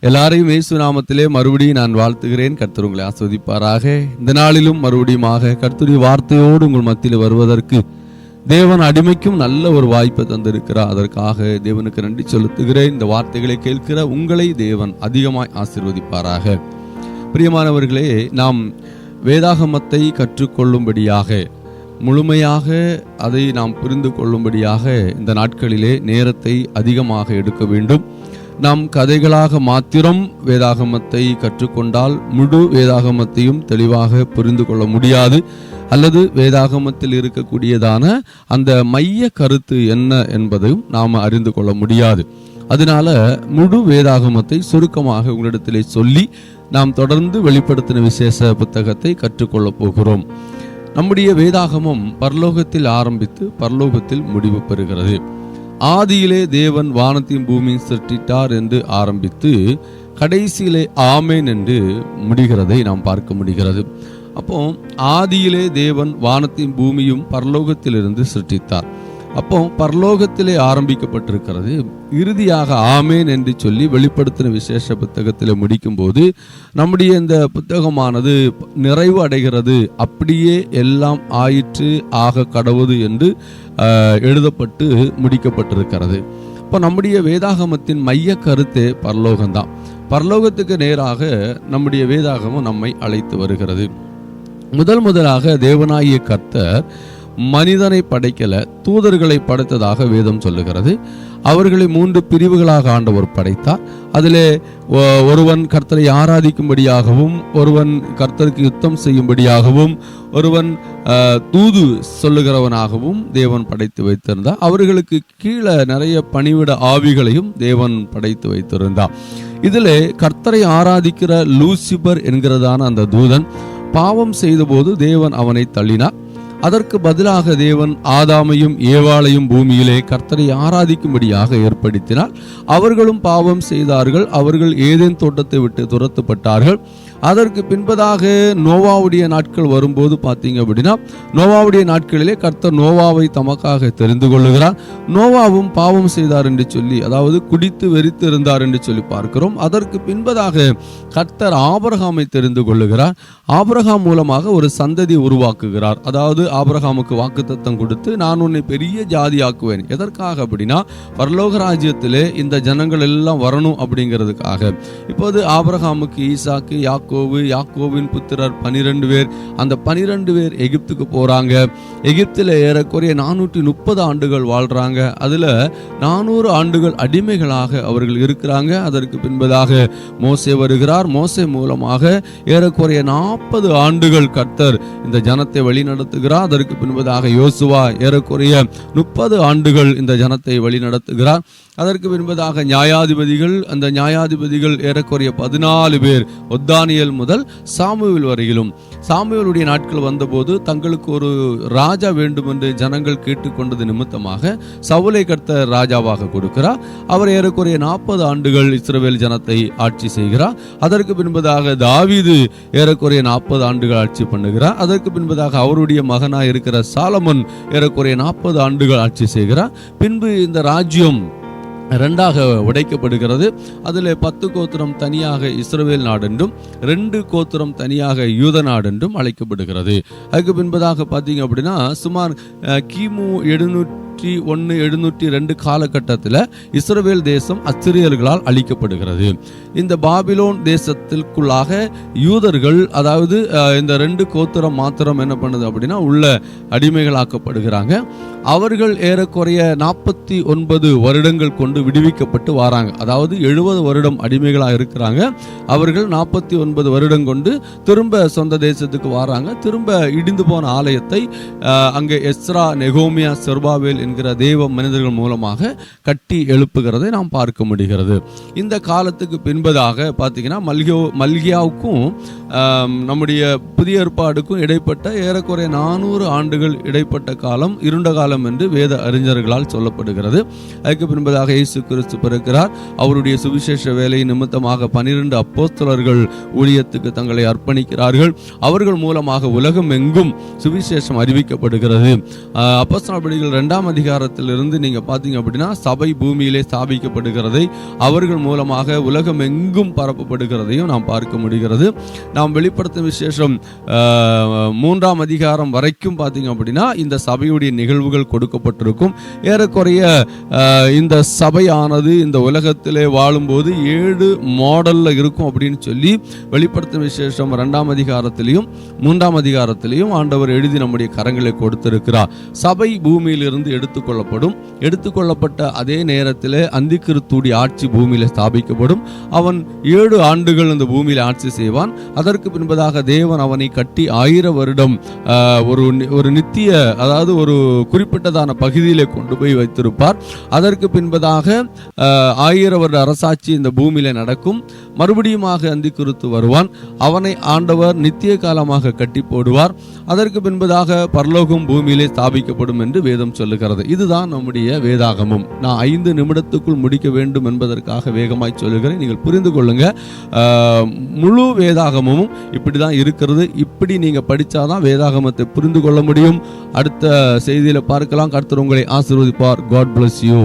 எல்லாரையும் இயேசு நாமத்திலே மறுபடியும் நான் வாழ்த்துகிறேன். கர்த்தர் உங்களை ஆசீர்வதிப்பாராக. இந்த நாளிலும் மறுபடியுமாக கர்த்தருடைய வார்த்தையோடு உங்கள் மத்தியில் வருவதற்கு தேவன் அடிமைக்கும் நல்ல ஒரு வாய்ப்பை தந்திருக்கிறார். அதற்காக தேவனுக்கு நன்றி செலுத்துகிறேன். இந்த வார்த்தைகளை கேட்கிற உங்களை தேவன் அதிகமாய் ஆசீர்வதிப்பாராக. பிரியமானவர்களே, நாம் வேதாகமத்தை கற்றுக்கொள்ளும்படியாக, முழுமையாக அதை நாம் புரிந்து கொள்ளும்படியாக இந்த நாட்களிலே நேரத்தை அதிகமாக எடுக்க வேண்டும். நாம் கதைகளாக மாத்திரம் வேதாகமத்தை கற்றுக்கொண்டால் முழு வேதாகமத்தையும் தெளிவாக புரிந்து கொள்ள முடியாது, அல்லது வேதாகமத்தில் இருக்கக்கூடியதான அந்த மைய கருத்து என்ன என்பதையும் நாம் அறிந்து கொள்ள முடியாது. அதனால முழு வேதாகமத்தை சுருக்கமாக உங்களிடத்திலே சொல்லி நாம் தொடர்ந்து வெளிப்படுத்தின விசேஷ புத்தகத்தை கற்றுக்கொள்ளப் போகிறோம். நம்முடைய வேதாகமம் பரலோகத்தில் ஆரம்பித்து பரலோகத்தில் முடிவு பெறுகிறது. ஆதியிலே தேவன் வானத்தையும் பூமியும் சிருஷ்டித்தார் என்று ஆரம்பித்து கடைசியிலே ஆமேன் என்று முடிகிறதை நாம் பார்க்க முடிகிறது. அப்போ ஆதியிலே தேவன் வானத்தையும் பூமியும் பரலோகத்திலிருந்து சிருஷ்டித்தார். அப்போ பரலோகத்திலே ஆரம்பிக்கப்பட்டிருக்கிறது. இறுதியாக ஆமேன் என்று சொல்லி வெளிப்படுத்தின விசேஷ புத்தகத்தில் முடிக்கும் போது நம்முடைய இந்த புத்தகமானது நிறைவு அடைகிறது. அப்படியே எல்லாம் ஆயிற்று, ஆக கடவுது என்று எழுதப்பட்டு முடிக்கப்பட்டிருக்கிறது. இப்போ நம்முடைய வேதாகமத்தின் மைய கருத்தே பரலோகம்தான். பரலோகத்துக்கு நேராக நம்முடைய வேதாகமம் நம்மை அழைத்து வருகிறது. முதலாக தேவனாகிய கர்த்தர் மனிதனை படைக்கல, தூதர்களை படைத்ததாக வேதம் சொல்லுகிறது. அவர்களை 3 பிரிவுகளாக ஆண்டவர் படைத்தார். அதிலே ஒருவன் கர்த்தரை ஆராதிக்கும்படியாகவும், ஒருவன் கர்த்தருக்கு யுத்தம் செய்யும்படியாகவும், ஒருவன் தூது சொல்லுகிறவனாகவும் தேவன் படைத்து வைத்திருந்தார். அவர்களுக்கு கீழே நிறைய பணிவிட ஆவிகளையும் தேவன் படைத்து வைத்திருந்தார். இதிலே கர்த்தரை ஆராதிக்கிற லூசிபர் என்கிறதான அந்த தூதன் பாவம் செய்த போது தேவன் அவனை தள்ளினார். அதற்கு பதிலாக தேவன் ஆதாமையும் ஏவாளையும் பூமியிலே கர்த்தரை ஆராதிக்கும்படியாக ஏற்படுத்தினார். அவர்களும் பாவம் செய்தார்கள். அவர்கள் ஏதேன் தோட்டத்தை விட்டு துரத்தப்பட்டார்கள். அதற்கு பின்பதாக நோவாவுடைய நாட்கள் வரும்போது பார்த்தீங்க அப்படின்னா, நோவாவுடைய நாட்களிலே கர்த்தர் நோவாவை தமக்காக தெரிந்து கொள்ளுகிறார். நோவாவும் பாவம் செய்தார் என்று சொல்லி, அதாவது குடித்து வெறித்து இருந்தார் என்று சொல்லி பார்க்கிறோம். அதற்கு பின்பதாக கர்த்தர் ஆபிரகாமை தெரிந்து கொள்ளுகிறார். ஆபிரகாம் மூலமாக ஒரு சந்ததி உருவாக்குகிறார். அதாவது ஆபிரகாமுக்கு வாக்குத்தத்தம் கொடுத்து, நான் உன்னை பெரிய ஜாதி ஆக்குவேன். எதற்காக அப்படின்னா, பரலோக ராஜ்யத்திலே இந்த ஜனங்கள் எல்லாம் வரணும் அப்படிங்கிறதுக்காக. இப்போது ஆபிரகாமுக்கு ஈசாக்கு, யாக்கோவின் புத்திரர் 12 பேர். அந்த 12 பேர் எகிப்துக்கு போறாங்க. எகிப்தில் ஏறக்குறைய 430 ஆண்டுகள் வாழ்றாங்க. அதுல 400 ஆண்டுகள் அடிமைகளாக அவர்கள் இருக்கிறாங்க. அதற்கு பின்பதாக மோசே வருகிறார். மோசே மூலமாக ஏறக்குறைய 40 ஆண்டுகள் கர்த்தர் இந்த ஜனத்தை வழி நடத்துகிறார். அதற்கு பின்பதாக யோசுவா ஏறக்குறைய 30 ஆண்டுகள் இந்த ஜனத்தை வழி நடத்துகிறார். அதற்கு பின்பதாக நியாயாதிபதிகள், அந்த நியாயாதிபதிகள் ஏறக்குறைய 14 பேர், ஒத்தானியல் முதல் சாமுவேல் வரையிலும். சாமுவேலுடைய நாட்கள் வந்தபோது தங்களுக்கு ஒரு ராஜா வேண்டும் என்று ஜனங்கள் கேட்டுக்கொண்டது நிமித்தமாக சவுலை கர்த்தர் ராஜாவாக கொடுக்கிறார். அவர் ஏறக்குறைய 40 ஆண்டுகள் இஸ்ரவேல் ஜனத்தை ஆட்சி செய்கிறார். அதற்கு பின்பதாக தாவீது ஏறக்குறைய 40 ஆண்டுகள் ஆட்சி பண்ணுகிறார். அதற்கு பின்பதாக அவருடைய மகனாய் இருக்கிற சாலமன் ஏறக்குறைய 40 ஆண்டுகள் ஆட்சி செய்கிறார். பின்பு இந்த ராஜ்யம் 2ஆக உடைக்கப்படுகிறது. அதில் 10 கோத்திரம் தனியாக இஸ்ரவேல் நாடென்றும் 2 கோத்திரம் தனியாக யூத நாடென்றும் அழைக்கப்படுகிறது. அதுக்கு பின்பதாக பார்த்தீங்க அப்படின்னா, சுமார் கிமு 702 காலகட்டத்தில் இஸ்ரவேல் தேசம் அசிரியர்களால் அழிக்கப்படுகிறது. இந்த பாபிலோன் தேசத்திற்குள்ளாக யூதர்கள், அதாவது இந்த 2 கோத்திரம் மாத்திரம் என்ன பண்ணுது அப்படின்னா உள்ள அடிமைகளாக்கப்படுகிறாங்க. அவர்கள் ஏறக்குறைய 49 வருடங்கள் கொண்டு விடுவிக்கப்பட்டு வராங்க. அதாவது 70 வருடம் அடிமைகளாக இருக்கிறாங்க. அவர்கள் 49 வருடம் கொண்டு திரும்ப சொந்த தேசத்துக்கு வராங்க. திரும்ப இடிந்து போன ஆலயத்தை அங்கே எஸ்ரா, நெகோமியா, செருபாபேல் என்கிற தேவ மனிதர்கள் மூலமாக கட்டி எழுப்புகிறதை நாம் பார்க்க முடிகிறது. இந்த காலத்துக்கு பின்பதாக பார்த்தீங்கன்னா மல்கியாவுக்கும் நம்முடைய புதிய ஏற்பாடுக்கும் இடைப்பட்ட ஏறக்குறைய 400 ஆண்டுகள் இடைப்பட்ட காலம் இருண்ட கால காலம் என்று வேத அறிஞர்களால் சொல்லப்படுகிறது. அதுக்கு பின்பதாக இயேசு கிறிஸ்து பிறக்கிறார். அவருடைய சுவிசேஷ வேலை நிமித்தமாக 12 அப்போஸ்தலர்கள் ஊழியத்துக்கு தங்களை அர்ப்பணிக்கிறார்கள். அவர்கள் மூலமாக உலகம் எங்கும் சுவிசேஷம் அறிவிக்கப்படுகிறது. அப்போஸ்தலர் நடபடிகள் 2ஆம் அதிகாரத்திலிருந்து நீங்க பாத்தீங்க அப்படின்னா சபை பூமியிலே ஸ்தாபிக்கப்படுகிறதை, அவர்கள் மூலமாக உலகம் எங்கும் பரப்பப்படுகிறதையும் நாம் பார்க்க முடிகிறது. நாம் வெளிப்படுத்தும் விசேஷம் 3ஆம் அதிகாரம் வரைக்கும் பார்த்தீங்க அப்படின்னா இந்த சபையுடைய நிகழ்வுகள் கொடுக்கப்பட்டிருக்கும். ஏறக்குறைய இந்த சபையானது இந்த உலகத்திலே வாழும்போது 7 மாடல்ல இருக்கும் அப்படின்னு சொல்லி வெளிப்படுத்தும் விசேஷம் 2ஆம் அதிகாரத்திலையும் 3ஆம் அதிகாரத்திலையும் ஆண்டவர் எழுதி நம்முடைய கரங்களை கொடுத்திருக்கிறார். சபை பூமியிலிருந்து எடுத்துக்கொள்ளப்பட்ட அதே நேரத்தில் அந்திகிறிஸ்துடைய ஆட்சி பூமியில ஸ்தாபிக்கப்படும். அவன் 7 ஆண்டுகள் இந்த பூமியில ஆட்சி செய்வான். அதற்கு பின்பதாக தேவன் அவனை கட்டி 1000 வருடம் ஒரு நித்திய, அதாவது ஒரு குறிப்பிட்டதான பகுதியிலே கொண்டு போய் வைத்திருப்பார். அதற்கு பின்பதாக 1000 வருட அரசாட்சி இந்த பூமியில நடக்கும். மறுபடியுமாக அந்திகிறிஸ்து வருவான். அவனை ஆண்டவர் நித்திய காலமாக கட்டி போடுவார். அதற்கு பின்பதாக பரலோகம் பூமியிலே ஸ்தாபிக்கப்படும் என்று வேதம் சொல்லுகிறது. இதுதான் நம்முடைய வேதாகமம். நான் 5 நிமிடத்துக்குள் முடிக்க வேண்டும் என்பதற்காக வேகமாய் சொல்லுகிறேன். நீங்கள் புரிந்து கொள்ளுங்க. முழு வேதாகமும் இப்படிதான் இருக்கிறது. இப்படி நீங்க படிச்சாதான் வேதாகமத்தை புரிந்து கொள்ள முடியும். அடுத்த செய்தியில பார்க்கலாம். கர்த்தர் உங்களை ஆசீர்வதிப்பார். God bless you.